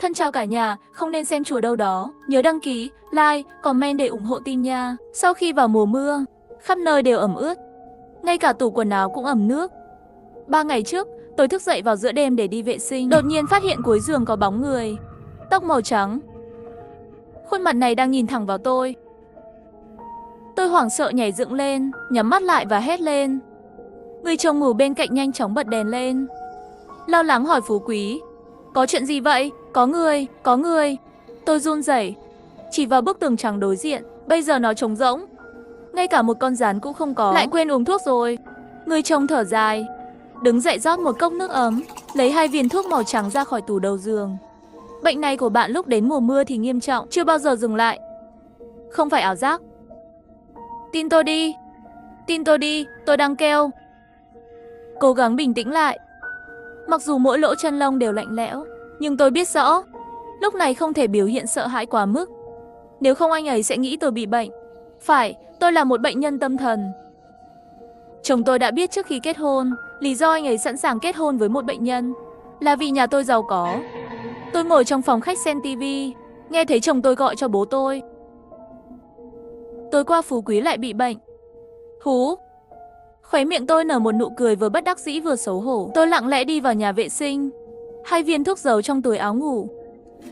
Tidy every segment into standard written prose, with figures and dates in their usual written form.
Thân chào cả nhà, không nên xem chùa đâu đó. Nhớ đăng ký, like, comment để ủng hộ team nha. Sau khi vào mùa mưa, khắp nơi đều ẩm ướt. Ngay cả tủ quần áo cũng ẩm nước. 3 ngày trước, tôi thức dậy vào giữa đêm để đi vệ sinh. Đột nhiên phát hiện cuối giường có bóng người. Tóc màu trắng. Khuôn mặt này đang nhìn thẳng vào tôi. Tôi hoảng sợ nhảy dựng lên, nhắm mắt lại và hét lên. Người chồng ngủ bên cạnh nhanh chóng bật đèn lên. Lo lắng hỏi Phú Quý. Có chuyện gì vậy? Có người. Tôi run rẩy, chỉ vào bức tường trắng đối diện. Bây giờ nó trống rỗng. Ngay cả một con gián cũng không có. Lại quên uống thuốc rồi. Người chồng thở dài, đứng dậy rót một cốc nước ấm, lấy 2 viên thuốc màu trắng ra khỏi tủ đầu giường. Bệnh này của bạn lúc đến mùa mưa thì nghiêm trọng, chưa bao giờ dừng lại. Không phải ảo giác. Tin tôi đi, tôi đang kêu. Cố gắng bình tĩnh lại. Mặc dù mỗi lỗ chân lông đều lạnh lẽo, nhưng tôi biết rõ, lúc này không thể biểu hiện sợ hãi quá mức. Nếu không anh ấy sẽ nghĩ tôi bị bệnh. Phải, tôi là một bệnh nhân tâm thần. Chồng tôi đã biết trước khi kết hôn, lý do anh ấy sẵn sàng kết hôn với một bệnh nhân là vì nhà tôi giàu có. Tôi ngồi trong phòng khách xem tivi, nghe thấy chồng tôi gọi cho bố tôi. Tối qua Phú Quý lại bị bệnh. Hú. Khóe miệng tôi nở một nụ cười vừa bất đắc dĩ vừa xấu hổ. Tôi lặng lẽ đi vào nhà vệ sinh, 2 viên thuốc giấu trong túi áo ngủ.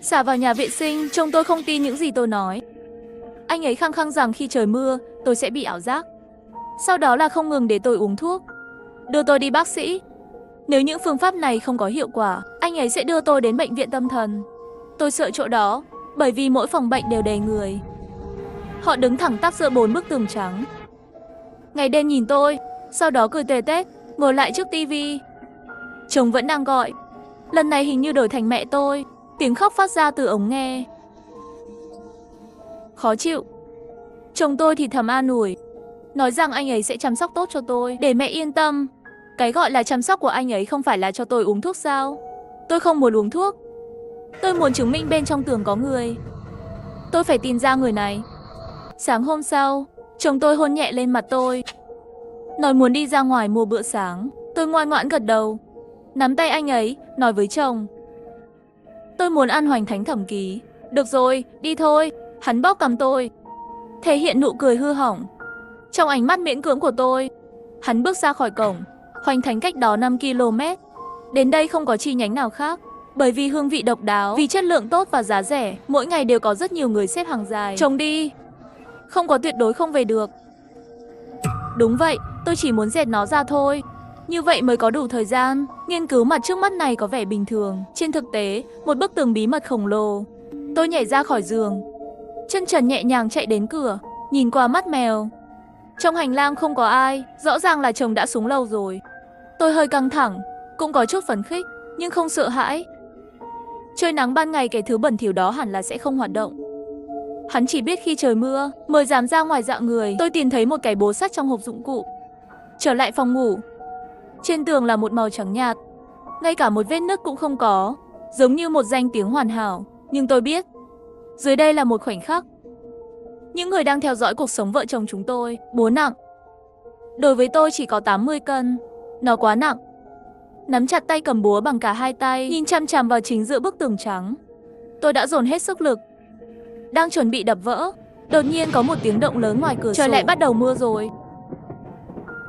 Xả vào nhà vệ sinh, chồng tôi không tin những gì tôi nói. Anh ấy khăng khăng rằng khi trời mưa, tôi sẽ bị ảo giác. Sau đó là không ngừng để tôi uống thuốc, đưa tôi đi bác sĩ. Nếu những phương pháp này không có hiệu quả, anh ấy sẽ đưa tôi đến bệnh viện tâm thần. Tôi sợ chỗ đó, bởi vì mỗi phòng bệnh đều đầy người. Họ đứng thẳng tắp giữa 4 bức tường trắng. Ngày đêm nhìn tôi, sau đó cười tê tét, ngồi lại trước tivi. Chồng vẫn đang gọi. Lần này hình như đổi thành mẹ tôi. Tiếng khóc phát ra từ ống nghe. Khó chịu. Chồng tôi thì thầm an ủi, nói rằng anh ấy sẽ chăm sóc tốt cho tôi, để mẹ yên tâm. Cái gọi là chăm sóc của anh ấy không phải là cho tôi uống thuốc sao? Tôi không muốn uống thuốc. Tôi muốn chứng minh bên trong tường có người. Tôi phải tìm ra người này. Sáng hôm sau, chồng tôi hôn nhẹ lên mặt tôi, nói muốn đi ra ngoài mua bữa sáng. Tôi ngoan ngoãn gật đầu, nắm tay anh ấy, nói với chồng. Tôi muốn ăn hoành thánh thẩm ký. Được rồi, đi thôi. Hắn bóp cằm tôi, thể hiện nụ cười hư hỏng trong ánh mắt miễn cưỡng của tôi. Hắn bước ra khỏi cổng. Hoành thánh cách đó 5 km. Đến đây không có chi nhánh nào khác, bởi vì hương vị độc đáo, vì chất lượng tốt và giá rẻ, mỗi ngày đều có rất nhiều người xếp hàng dài. Chồng đi. Không có tuyệt đối không về được. Đúng vậy, tôi chỉ muốn dẹt nó ra thôi. Như vậy mới có đủ thời gian nghiên cứu mặt trước mắt này có vẻ bình thường. Trên thực tế, một bức tường bí mật khổng lồ. Tôi nhảy ra khỏi giường, chân trần nhẹ nhàng chạy đến cửa, nhìn qua mắt mèo. Trong hành lang không có ai, rõ ràng là chồng đã xuống lầu rồi. Tôi hơi căng thẳng, cũng có chút phấn khích, nhưng không sợ hãi. Trời nắng ban ngày kẻ thứ bẩn thỉu đó hẳn là sẽ không hoạt động. Hắn chỉ biết khi trời mưa mới dám ra ngoài dạo người. Tôi tìm thấy một cái bố sắt trong hộp dụng cụ. Trở lại phòng ngủ. Trên tường là một màu trắng nhạt, ngay cả một vết nứt cũng không có, giống như một danh tiếng hoàn hảo. Nhưng tôi biết, dưới đây là một khoảnh khắc. Những người đang theo dõi cuộc sống vợ chồng chúng tôi. Bố nặng. Đối với tôi chỉ có 80 cân. Nó quá nặng. Nắm chặt tay cầm búa bằng cả 2 tay, nhìn chằm chằm vào chính giữa bức tường trắng. Tôi đã dồn hết sức lực, đang chuẩn bị đập vỡ. Đột nhiên có một tiếng động lớn ngoài cửa sổ. Trời lại bắt đầu mưa rồi.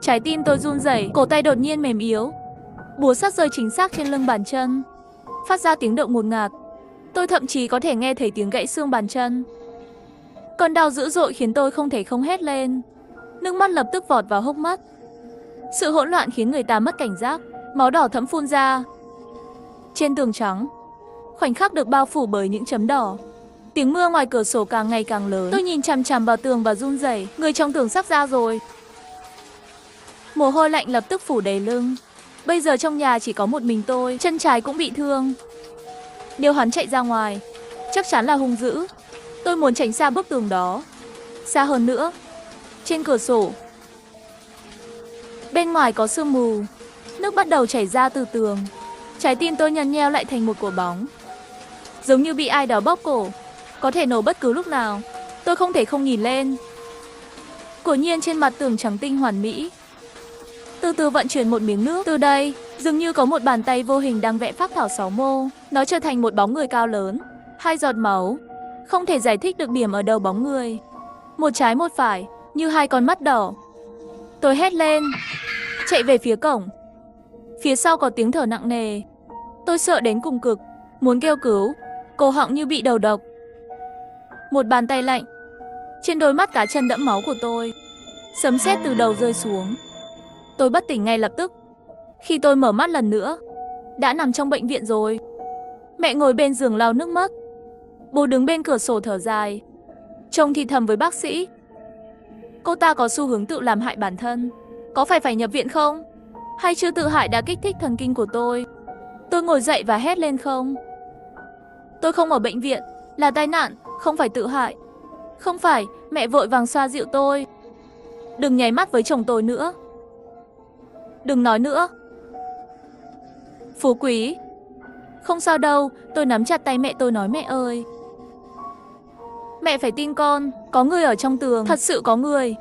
Trái tim tôi run rẩy, cổ tay đột nhiên mềm yếu. Búa sắt rơi chính xác trên lưng bàn chân, phát ra tiếng động ngột ngạt. Tôi thậm chí có thể nghe thấy tiếng gãy xương bàn chân. Cơn đau dữ dội khiến tôi không thể không hét lên. Nước mắt lập tức vọt vào hốc mắt. Sự hỗn loạn khiến người ta mất cảnh giác. Máu đỏ thẫm phun ra. Trên tường trắng, khoảnh khắc được bao phủ bởi những chấm đỏ. Tiếng mưa ngoài cửa sổ càng ngày càng lớn. Tôi nhìn chằm chằm vào tường và run rẩy. Người trong tường sắp ra rồi. Mồ hôi lạnh lập tức phủ đầy lưng. Bây giờ trong nhà chỉ có một mình tôi. Chân trái cũng bị thương. Nếu hắn chạy ra ngoài, chắc chắn là hung dữ. Tôi muốn tránh xa bức tường đó. Xa hơn nữa. Trên cửa sổ, bên ngoài có sương mù. Nước bắt đầu chảy ra từ tường. Trái tim tôi nhăn nheo lại thành một quả bóng, giống như bị ai đó bóp cổ, có thể nổ bất cứ lúc nào. Tôi không thể không nhìn lên. Quả nhiên trên mặt tường trắng tinh hoàn mỹ, từ từ vận chuyển một miếng nước. Từ đây, dường như có một bàn tay vô hình đang vẽ phác thảo 6 mô. Nó trở thành một bóng người cao lớn, hai giọt máu. Không thể giải thích được điểm ở đầu bóng người. Một trái một phải, như hai con mắt đỏ. Tôi hét lên, chạy về phía cổng. Phía sau có tiếng thở nặng nề. Tôi sợ đến cùng cực, muốn kêu cứu, cổ họng như bị đầu độc. Một bàn tay lạnh trên đôi mắt cá chân đẫm máu của tôi. Sấm sét từ đầu rơi xuống. Tôi bất tỉnh ngay lập tức. Khi tôi mở mắt lần nữa, đã nằm trong bệnh viện rồi. Mẹ ngồi bên giường lau nước mắt. Bố đứng bên cửa sổ thở dài. Chồng thì thầm với bác sĩ. Cô ta có xu hướng tự làm hại bản thân. Có phải nhập viện không? Hay chưa tự hại đã kích thích thần kinh của tôi? Tôi ngồi dậy và hét lên không. Tôi không ở bệnh viện, là tai nạn, không phải tự hại. Không phải, mẹ vội vàng xoa dịu tôi. Đừng nháy mắt với chồng tôi nữa. Đừng nói nữa. Phú Quý. Không sao đâu, tôi nắm chặt tay mẹ tôi nói mẹ ơi. Mẹ phải tin con, có người ở trong tường, thật sự có người.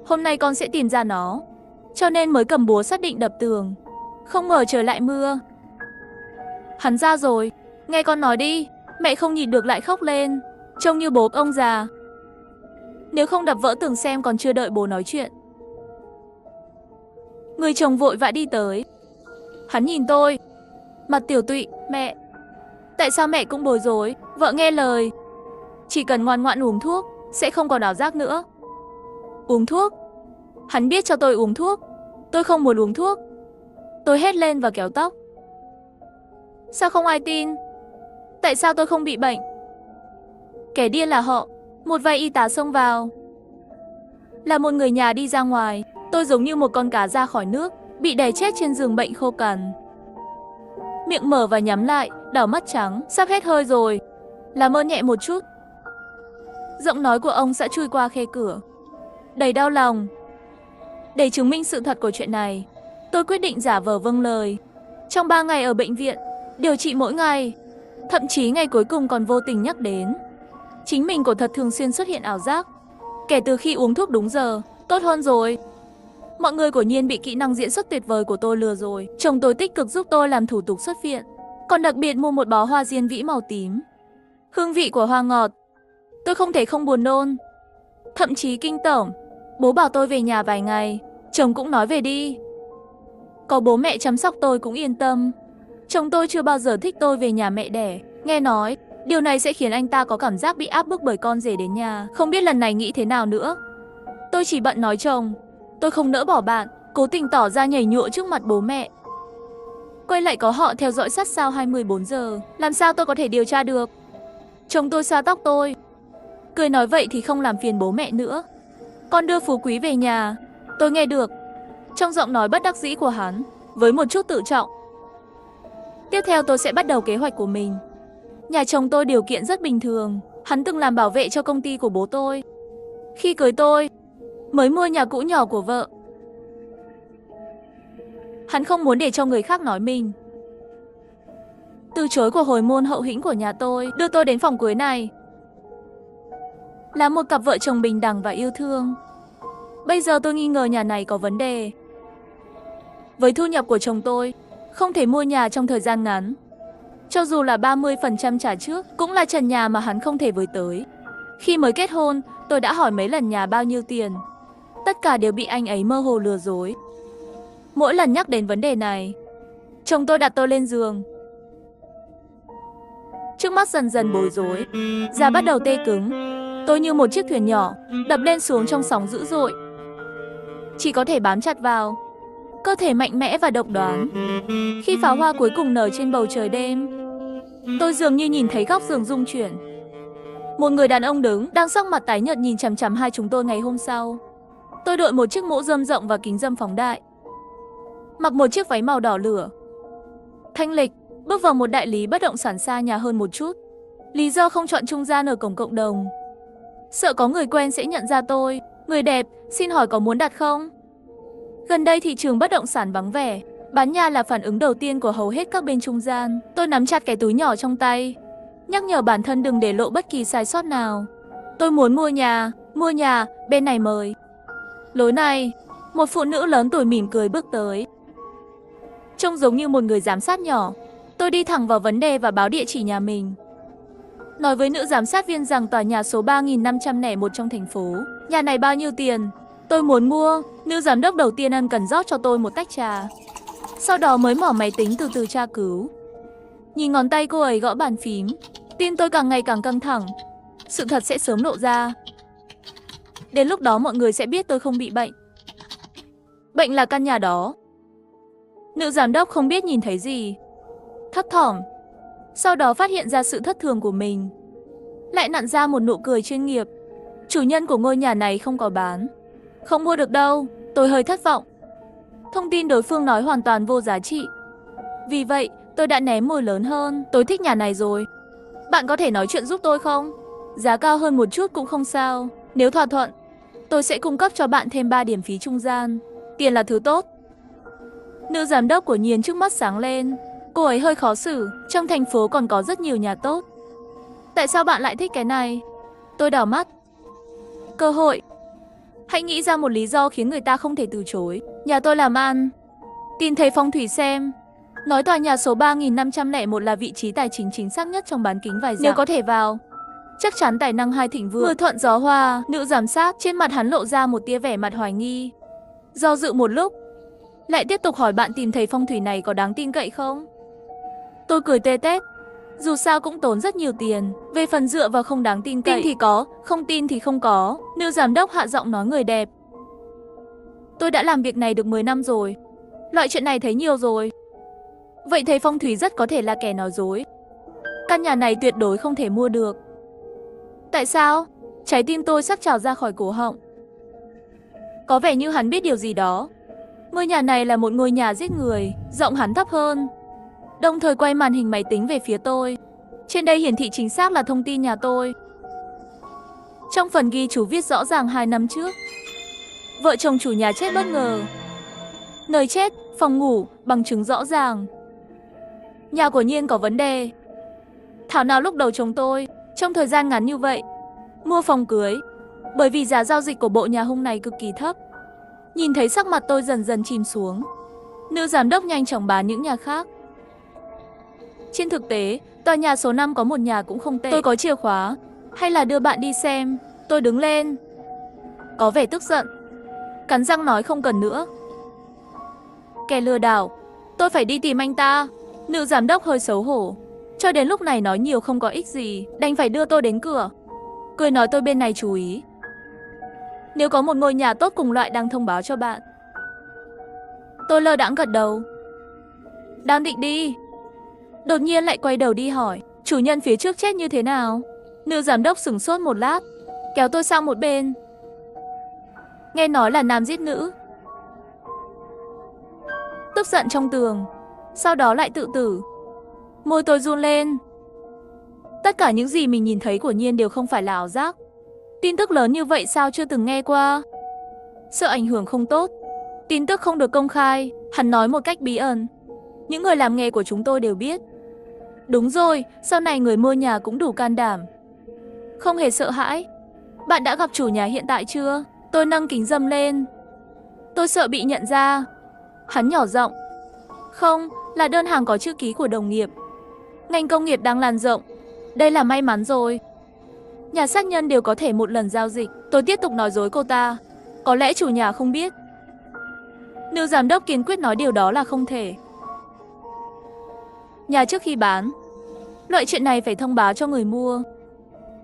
Hôm nay con sẽ tìm ra nó. Cho nên mới cầm búa xác định đập tường. Không ngờ trời lại mưa. Hắn ra rồi, nghe con nói đi. Mẹ không nhịn được lại khóc lên, trông như bố ông già. Nếu không đập vỡ tường xem còn chưa đợi bố nói chuyện. Người chồng vội vã đi tới. Hắn nhìn tôi, mặt tiểu tụy, mẹ. Tại sao mẹ cũng bối rối, vợ nghe lời. Chỉ cần ngoan ngoãn uống thuốc, sẽ không còn ảo giác nữa. Uống thuốc? Hắn biết cho tôi uống thuốc. Tôi không muốn uống thuốc. Tôi hét lên và kéo tóc. Sao không ai tin? Tại sao tôi không bị bệnh? Kẻ điên là họ. Một vài y tá xông vào. Là một người nhà đi ra ngoài. Tôi giống như một con cá ra khỏi nước, bị đè chết trên giường bệnh khô cằn. Miệng mở và nhắm lại, đảo mắt trắng, sắp hết hơi rồi. Làm ơn nhẹ một chút. Giọng nói của ông sẽ chui qua khe cửa. Đầy đau lòng. Để chứng minh sự thật của chuyện này, tôi quyết định giả vờ vâng lời. Trong 3 ngày ở bệnh viện, điều trị mỗi ngày, thậm chí ngày cuối cùng còn vô tình nhắc đến. Chính mình của thật thường xuyên xuất hiện ảo giác. Kể từ khi uống thuốc đúng giờ, tốt hơn rồi. Mọi người quả nhiên bị kỹ năng diễn xuất tuyệt vời của tôi lừa rồi. Chồng tôi tích cực giúp tôi làm thủ tục xuất viện. Còn đặc biệt mua một bó hoa diên vĩ màu tím. Hương vị của hoa ngọt. Tôi không thể không buồn nôn. Thậm chí kinh tởm. Bố bảo tôi về nhà vài ngày. Chồng cũng nói về đi. Có bố mẹ chăm sóc tôi cũng yên tâm. Chồng tôi chưa bao giờ thích tôi về nhà mẹ đẻ. Nghe nói, điều này sẽ khiến anh ta có cảm giác bị áp bức bởi con rể đến nhà. Không biết lần này nghĩ thế nào nữa. Tôi chỉ bận nói chồng. Tôi không nỡ bỏ bạn, cố tình tỏ ra nhảy nhụa trước mặt bố mẹ. Quay lại có họ theo dõi sát sao 24 giờ. Làm sao tôi có thể điều tra được? Chồng tôi xoa tóc tôi. Cười nói vậy thì không làm phiền bố mẹ nữa. Con đưa Phú Quý về nhà. Tôi nghe được. Trong giọng nói bất đắc dĩ của hắn, với một chút tự trọng. Tiếp theo tôi sẽ bắt đầu kế hoạch của mình. Nhà chồng tôi điều kiện rất bình thường. Hắn từng làm bảo vệ cho công ty của bố tôi. Khi cưới tôi, mới mua nhà cũ nhỏ của vợ. Hắn không muốn để cho người khác nói mình. Từ chối của hồi môn hậu hĩnh của nhà tôi, đưa tôi đến phòng cưới này. Là một cặp vợ chồng bình đẳng và yêu thương. Bây giờ tôi nghi ngờ nhà này có vấn đề. Với thu nhập của chồng tôi, không thể mua nhà trong thời gian ngắn. Cho dù là 30% trả trước, cũng là trần nhà mà hắn không thể với tới. Khi mới kết hôn, tôi đã hỏi mấy lần nhà bao nhiêu tiền. Tất cả đều bị anh ấy mơ hồ lừa dối. Mỗi lần nhắc đến vấn đề này, chồng tôi đặt tôi lên giường. Trước mắt dần dần bối rối, da bắt đầu tê cứng. Tôi như một chiếc thuyền nhỏ, đập lên xuống trong sóng dữ dội. Chỉ có thể bám chặt vào. Cơ thể mạnh mẽ và độc đoán. Khi pháo hoa cuối cùng nở trên bầu trời đêm, tôi dường như nhìn thấy góc giường rung chuyển. Một người đàn ông đứng, đang sắc mặt tái nhợt nhìn chằm chằm hai chúng tôi ngày hôm sau. Tôi đội một chiếc mũ rơm rộng và kính râm phóng đại. Mặc một chiếc váy màu đỏ lửa. Thanh lịch, bước vào một đại lý bất động sản xa nhà hơn một chút. Lý do không chọn trung gian ở cổng cộng đồng. Sợ có người quen sẽ nhận ra tôi. Người đẹp, xin hỏi có muốn đặt không? Gần đây thị trường bất động sản vắng vẻ. Bán nhà là phản ứng đầu tiên của hầu hết các bên trung gian. Tôi nắm chặt cái túi nhỏ trong tay, nhắc nhở bản thân đừng để lộ bất kỳ sai sót nào. Tôi muốn mua nhà, bên này mời. Lối này, một phụ nữ lớn tuổi mỉm cười bước tới. Trông giống như một người giám sát nhỏ. Tôi đi thẳng vào vấn đề và báo địa chỉ nhà mình. Nói với nữ giám sát viên rằng tòa nhà số 3501 trong thành phố. Nhà này bao nhiêu tiền? Tôi muốn mua. Nữ giám đốc đầu tiên ân cần rót cho tôi một tách trà. Sau đó mới mở máy tính từ từ tra cứu. Nhìn ngón tay cô ấy gõ bàn phím, tim tôi càng ngày càng căng thẳng. Sự thật sẽ sớm lộ ra. Đến lúc đó mọi người sẽ biết tôi không bị bệnh. Bệnh là căn nhà đó. Nữ giám đốc không biết nhìn thấy gì, thấp thỏm. Sau đó phát hiện ra sự thất thường của mình, lại nặn ra một nụ cười chuyên nghiệp. Chủ nhân của ngôi nhà này không có bán. Không mua được đâu. Tôi hơi thất vọng. Thông tin đối phương nói hoàn toàn vô giá trị. Vì vậy, tôi đã ném mồi lớn hơn. Tôi thích nhà này rồi. Bạn có thể nói chuyện giúp tôi không? Giá cao hơn một chút cũng không sao. Nếu thỏa thuận, tôi sẽ cung cấp cho bạn thêm 3 điểm phí trung gian. Tiền là thứ tốt. Nữ giám đốc của Nhiên trước mắt sáng lên. Cô ấy hơi khó xử. Trong thành phố còn có rất nhiều nhà tốt. Tại sao bạn lại thích cái này? Tôi đảo mắt. Cơ hội. Hãy nghĩ ra một lý do khiến người ta không thể từ chối. Nhà tôi làm ăn. Tìm thấy phong thủy xem. Nói tòa nhà số 3501 là vị trí tài chính chính xác nhất trong bán kính vài dặm. Nếu có thể vào, chắc chắn tài năng hai thịnh vượng. Mưa thuận gió hòa. Nữ giám sát trên mặt hắn lộ ra một tia vẻ mặt hoài nghi. Do dự một lúc, lại tiếp tục hỏi bạn tìm thấy phong thủy này có đáng tin cậy không? Tôi cười tê tét. Dù sao cũng tốn rất nhiều tiền. Về phần dựa vào không đáng tin cậy, tin thì có, không tin thì không có. Nữ giám đốc hạ giọng nói người đẹp. Tôi đã làm việc này được 10 năm rồi. Loại chuyện này thấy nhiều rồi. Vậy thầy phong thủy rất có thể là kẻ nói dối. Căn nhà này tuyệt đối không thể mua được. Tại sao? Trái tim tôi sắp trào ra khỏi cổ họng. Có vẻ như hắn biết điều gì đó. Ngôi nhà này là một ngôi nhà giết người. Giọng hắn thấp hơn, đồng thời quay màn hình máy tính về phía tôi. Trên đây hiển thị chính xác là thông tin nhà tôi. Trong phần ghi chú viết rõ ràng 2 năm trước, vợ chồng chủ nhà chết bất ngờ. Nơi chết, phòng ngủ, bằng chứng rõ ràng. Nhà của Nhiên có vấn đề. Thảo nào lúc đầu chồng tôi, trong thời gian ngắn như vậy, mua phòng cưới. Bởi vì giá giao dịch của bộ nhà hung này cực kỳ thấp. Nhìn thấy sắc mặt tôi dần dần chìm xuống. Nữ giám đốc nhanh chóng bán những nhà khác. Trên thực tế, tòa nhà số 5 có một nhà cũng không tệ. Tôi có chìa khóa. Hay là đưa bạn đi xem. Tôi đứng lên, có vẻ tức giận, cắn răng nói không cần nữa. Kẻ lừa đảo. Tôi phải đi tìm anh ta. Nữ giám đốc hơi xấu hổ. Cho đến lúc này nói nhiều không có ích gì, đành phải đưa tôi đến cửa. Cười nói tôi bên này chú ý. Nếu có một ngôi nhà tốt cùng loại đang thông báo cho bạn. Tôi lơ đãng gật đầu. Đang định đi, đột nhiên lại quay đầu đi hỏi, chủ nhân phía trước chết như thế nào? Nữ giám đốc sửng sốt một lát, kéo tôi sang một bên. Nghe nói là nam giết nữ. Tức giận trong tường, sau đó lại tự tử. Môi tôi run lên. Tất cả những gì mình nhìn thấy của Nhiên đều không phải là ảo giác. Tin tức lớn như vậy sao chưa từng nghe qua? Sợ ảnh hưởng không tốt. Tin tức không được công khai. Hắn nói một cách bí ẩn. Những người làm nghề của chúng tôi đều biết. Đúng rồi, sau này người mua nhà cũng đủ can đảm, không hề sợ hãi. Bạn đã gặp chủ nhà hiện tại chưa? Tôi nâng kính râm lên. Tôi sợ bị nhận ra. Hắn nhỏ giọng. Không, là đơn hàng có chữ ký của đồng nghiệp. Ngành công nghiệp đang lan rộng. Đây là may mắn rồi. Nhà sát nhân đều có thể một lần giao dịch. Tôi tiếp tục nói dối cô ta. Có lẽ chủ nhà không biết. Nữ giám đốc kiên quyết nói điều đó là không thể. Nhà trước khi bán, loại chuyện này phải thông báo cho người mua.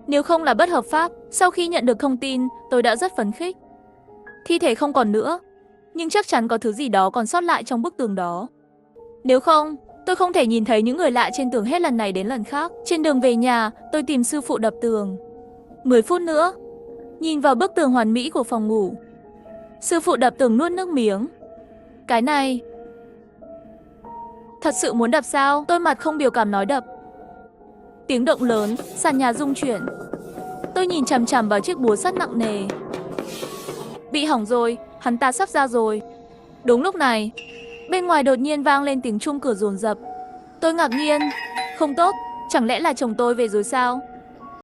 Nếu không là bất hợp pháp. Sau khi nhận được thông tin, tôi đã rất phấn khích. Thi thể không còn nữa, nhưng chắc chắn có thứ gì đó còn sót lại trong bức tường đó. Nếu không, tôi không thể nhìn thấy những người lạ trên tường hết lần này đến lần khác. Trên đường về nhà, tôi tìm sư phụ đập tường. 10 phút nữa, nhìn vào bức tường hoàn mỹ của phòng ngủ. Sư phụ đập tường nuốt nước miếng. Cái này thật sự muốn đập sao? Tôi mặt không biểu cảm nói đập. Tiếng động lớn, sàn nhà rung chuyển. Tôi nhìn chằm chằm vào chiếc búa sắt nặng nề. Bị hỏng rồi, hắn ta sắp ra rồi. Đúng lúc này, bên ngoài đột nhiên vang lên tiếng chuông cửa dồn dập. Tôi ngạc nhiên. Không tốt, chẳng lẽ là chồng tôi về rồi sao?